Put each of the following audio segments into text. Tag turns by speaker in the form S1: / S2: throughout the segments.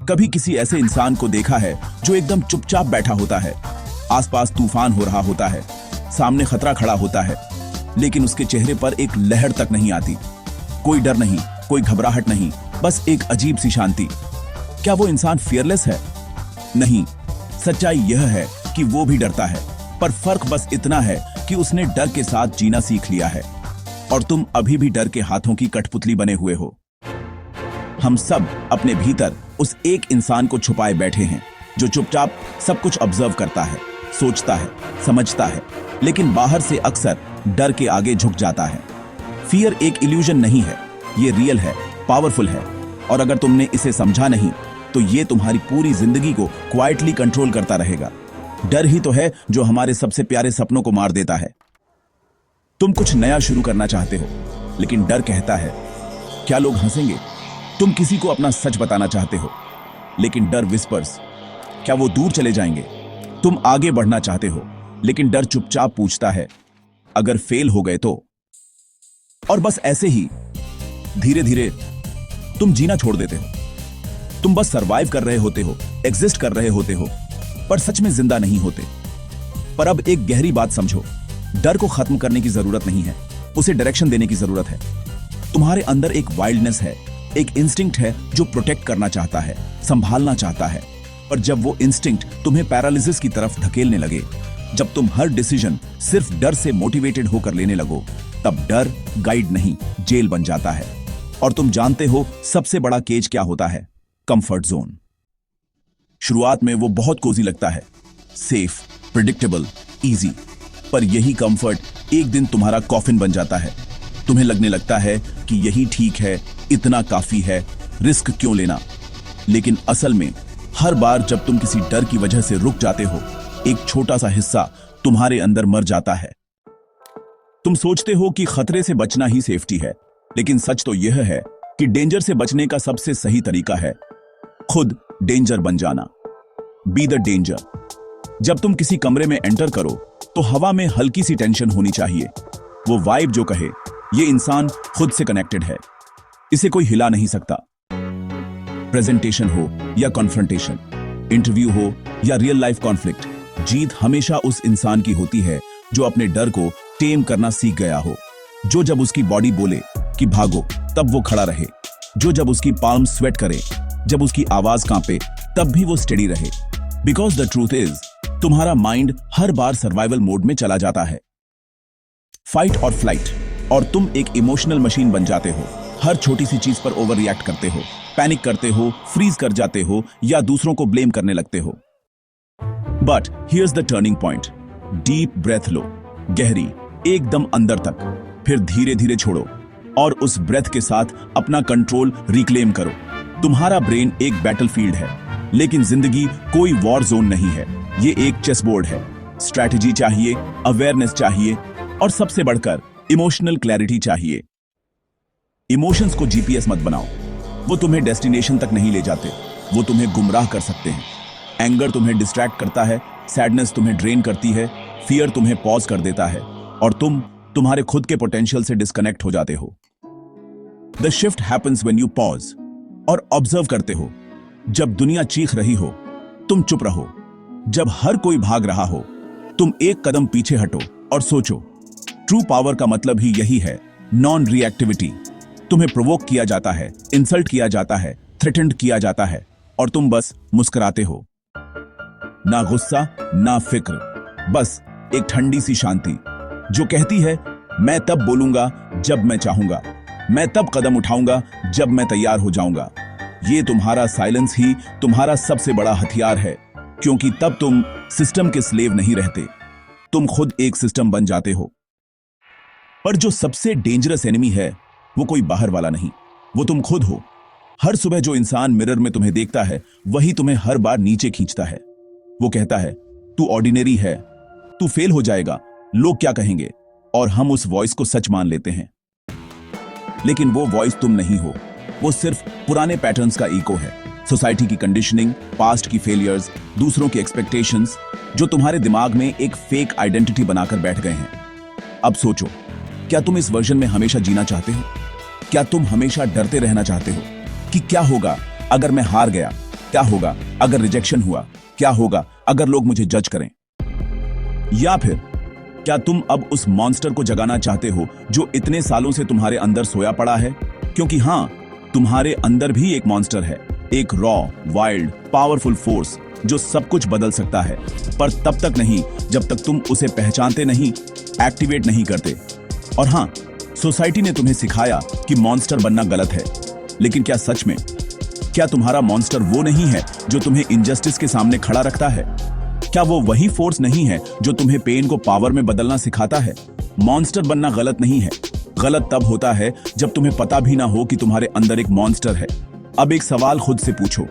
S1: कभी किसी ऐसे इंसान को देखा है जो एकदम चुपचाप बैठा होता है, आसपास तूफान हो रहा होता है, सामने खतरा खड़ा होता है, लेकिन उसके चेहरे पर एक लहर तक नहीं आती, कोई डर नहीं, कोई घबराहट नहीं, बस एक अजीब सी शांति। क्या वो इंसान फियरलेस है? नहीं, सच्चाई यह है कि वो भी डरता है, पर फर्क बस इतना है कि उसने डर के साथ जीना सीख लिया है और तुम अभी भी डर के हाथों की कठपुतली बने हुए हो। हम सब अपने भीतर उस एक इंसान को छुपाए बैठे हैं जो चुपचाप सब कुछ ऑब्जर्व करता है, सोचता है, समझता है, लेकिन बाहर से अक्सर डर के आगे झुक जाता है। फियर एक इल्यूजन नहीं है, ये रियल है, पावरफुल है, और अगर तुमने इसे समझा नहीं तो ये तुम्हारी पूरी जिंदगी को क्वाइटली कंट्रोल करता रहेगा। डर ही तो है जो हमारे सबसे प्यारे सपनों को मार देता है। तुम कुछ नया शुरू करना चाहते हो, लेकिन डर कहता है क्या लोग हंसेंगे। तुम किसी को अपना सच बताना चाहते हो, लेकिन डर विस्पर्स क्या वो दूर चले जाएंगे। तुम आगे बढ़ना चाहते हो, लेकिन डर चुपचाप पूछता है अगर फेल हो गए तो। और बस ऐसे ही धीरे धीरे तुम जीना छोड़ देते हो। तुम बस सरवाइव कर रहे होते हो, एग्जिस्ट कर रहे होते हो, पर सच में जिंदा नहीं होते। पर अब एक गहरी बात समझो, डर को खत्म करने की जरूरत नहीं है, उसे डायरेक्शन देने की जरूरत है। तुम्हारे अंदर एक वाइल्डनेस है, एक इंस्टिंक्ट है जो प्रोटेक्ट करना चाहता है, संभालना चाहता है। पर जब वो इंस्टिंक्ट तुम्हें पैरालिसिस की तरफ धकेलने लगे, जब तुम हर डिसीजन सिर्फ डर से मोटिवेटेड होकर लेने लगो, तब डर गाइड नहीं, जेल बन जाता है। और तुम जानते हो सबसे बड़ा केज क्या होता है? Comfort zone. शुरुआत में वो बहुत कोजी लगता है, सेफ, प्रिडिक्टेबल, इजी, पर यही कंफर्ट एक दिन तुम्हारा कॉफिन बन जाता है। तुम्हें लगने लगता है कि यही ठीक है, इतना काफी है, रिस्क क्यों लेना। लेकिन असल में हर बार जब तुम किसी डर की वजह से रुक जाते हो, एक छोटा सा हिस्सा तुम्हारे अंदर मर जाता है। तुम सोचते हो कि खतरे से बचना ही सेफ्टी है, लेकिन सच तो यह है कि डेंजर से बचने का सबसे सही तरीका है खुद डेंजर बन जाना। Be the danger. जब तुम किसी कमरे में एंटर करो तो हवा में हल्की सी टेंशन होनी चाहिए। वो वाइब जो कहे ये इंसान खुद से कनेक्टेड है, इसे कोई हिला नहीं सकता। प्रेजेंटेशन हो या कॉन्फ्रंटेशन, इंटरव्यू हो या रियल लाइफ कॉन्फ्लिक्ट, जीत हमेशा उस इंसान की होती है जो अपने डर को टेम करना सीख गया हो। जो जब उसकी बॉडी बोले कि भागो तब वो खड़ा रहे, जो जब उसकी पाल्म स्वेट करे, जब उसकी आवाज कांपे तब भी वो स्टेडी रहे। बिकॉज द ट्रूथ इज तुम्हारा माइंड हर बार सर्वाइवल मोड में चला जाता है, फाइट और फ्लाइट, और तुम एक इमोशनल मशीन बन जाते हो। हर छोटी सी चीज पर ओवर रिएक्ट करते हो, पैनिक करते हो, फ्रीज कर जाते हो या दूसरों को ब्लेम करने लगते हो। But here's the turning point. Deep breath लो, गहरी, एकदम अंदर तक, फिर धीरे धीरे छोड़ो और उस ब्रेथ के साथ अपना कंट्रोल रिक्लेम करो। तुम्हारा ब्रेन एक बैटलफील्ड है, लेकिन जिंदगी कोई वॉर जोन नहीं है, ये एक चेस बोर्ड है। स्ट्रैटेजी चाहिए, अवेयरनेस चाहिए, और सबसे बढ़कर इमोशनल क्लैरिटी चाहिए। इमोशंस को जीपीएस मत बनाओ, वो तुम्हें डेस्टिनेशन तक नहीं ले जाते, वो तुम्हें गुमराह कर सकते हैं। एंगर तुम्हें डिस्ट्रैक्ट करता है, सैडनेस तुम्हें ड्रेन करती है, फियर तुम्हें पॉज कर देता है, और तुम तुम्हारे खुद के पोटेंशियल से डिस्कनेक्ट हो जाते हो। The shift happens when you pause और ऑब्जर्व करते हो। जब दुनिया चीख रही हो, तुम चुप रहो। जब हर कोई भाग रहा हो, तुम एक कदम पीछे हटो और सोचो। ट्रू पावर का मतलब ही यही है, नॉन रिएक्टिविटी। तुम्हें प्रोवोक किया जाता है, इंसल्ट किया जाता है, थ्रेटेंड किया जाता है, और तुम बस मुस्कुराते हो। ना गुस्सा, ना फिक्र, बस एक ठंडी सी शांति जो कहती है मैं तब बोलूंगा जब मैं चाहूंगा, मैं तब कदम उठाऊंगा जब मैं तैयार हो जाऊंगा। ये तुम्हारा साइलेंस ही तुम्हारा सबसे बड़ा हथियार है, क्योंकि तब तुम सिस्टम के स्लेव नहीं रहते, तुम खुद एक सिस्टम बन जाते हो। पर जो सबसे डेंजरस एनिमी है वो कोई बाहर वाला नहीं, वो तुम खुद हो। हर सुबह जो इंसान मिरर में तुम्हें देखता है वही तुम्हें हर बार नीचे खींचता है। वो कहता है तू ऑर्डिनरी है, तू फेल हो जाएगा, लोग क्या कहेंगे, और हम उस वॉइस को सच मान लेते हैं। लेकिन वो वॉइस तुम नहीं हो, वो सिर्फ पुराने पैटर्न्स का इको है। सोसाइटी की कंडीशनिंग, पास्ट की फेलियर्स, दूसरों की एक्सपेक्टेशंस, जो तुम्हारे दिमाग में एक फेक आइडेंटिटी बनाकर बैठ गए हैं। अब सोचो, क्या तुम इस वर्जन में हमेशा जीना चाहते हो? क्या तुम हमेशा डरते रहना चाहते हो कि क्या होगा अगर मैं हार गया, क्या होगा अगर रिजेक्शन हुआ? क्या होगा अगर लोग मुझे जज करें? या फिर क्या तुम अब उस मॉन्स्टर को जगाना चाहते हो जो इतने सालों से तुम्हारे अंदर सोया पड़ा है? क्योंकि हां, तुम्हारे अंदर भी एक मॉन्स्टर है, एक रॉ, वाइल्ड, पावरफुल फोर्स जो सब कुछ बदल सकता है, पर तब तक नहीं जब तक तुम उसे पहचानते नहीं, एक्टिवेट नहीं करते। और हां, सोसाइटी ने तुम्हें सिखाया कि मॉन्स्टर बनना गलत है, लेकिन क्या सच में क्या तुम्हारा मॉन्स्टर वो नहीं है जो तुम्हें इनजस्टिस के सामने खड़ा रखता है? क्या वो वही फोर्स नहीं है जो तुम्हें पेन को पावर में बदलना सिखाता है? मॉन्स्टर बनना गलत नहीं है। गलत तब होता है जब तुम्हें पता भी ना हो कि तुम्हारे अंदर एक मॉन्स्टर है। अब एक सवाल खुद से पूछो,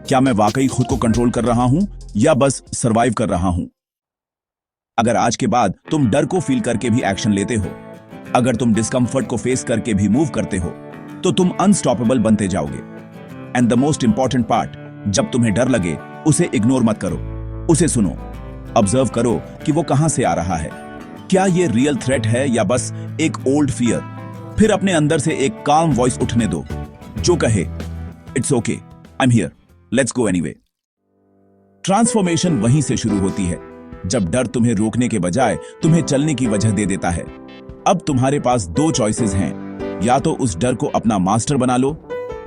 S1: क्या मैं वाकई खुद को कंट्रोल कर रहा हूं या बस सरवाइव कर रहा हूं? अगर आज के बाद तुम डर को फील करके भी एक्शन लेते हो, अगर तुम डिस्कम्फर्ट को फेस करके भी मूव करते हो, तो तुम अनस्टॉपेबल बनते जाओगे। And the most important part, जब तुम्हें डर लगे उसे इग्नोर मत करो, उसे सुनो, ऑब्जर्व करो कि वो कहां से आ रहा है। क्या ये रियल थ्रेट है या बस एक ओल्ड फियर? फिर अपने अंदर से एक काम वॉइस उठने दो जो कहे, it's okay, I am here, let's go anyway. Transformation वहीं से शुरू होती है जब डर तुम्हें रोकने के बजाय तुम्हें चलने की वजह दे देता है। अब तुम्हारे पास दो चॉइसेस हैं, या तो उस डर को अपना मास्टर बना लो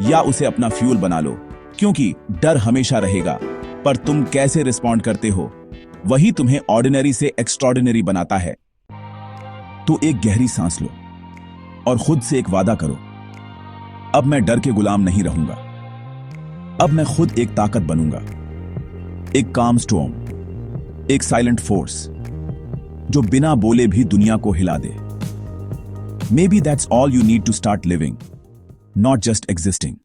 S1: या उसे अपना फ्यूल बना लो, क्योंकि डर हमेशा रहेगा, पर तुम कैसे रिस्पॉन्ड करते हो वही तुम्हें ऑर्डिनरी से एक्स्ट्रॉर्डिनरी बनाता है। तो एक गहरी सांस लो और खुद से एक वादा करो, अब मैं डर के गुलाम नहीं रहूंगा। अब मैं खुद एक ताकत बनूंगा, एक काम स्टॉर्म, एक साइलेंट फोर्स जो बिना बोले भी दुनिया को हिला दे। Maybe that's all you need to start living, not just existing.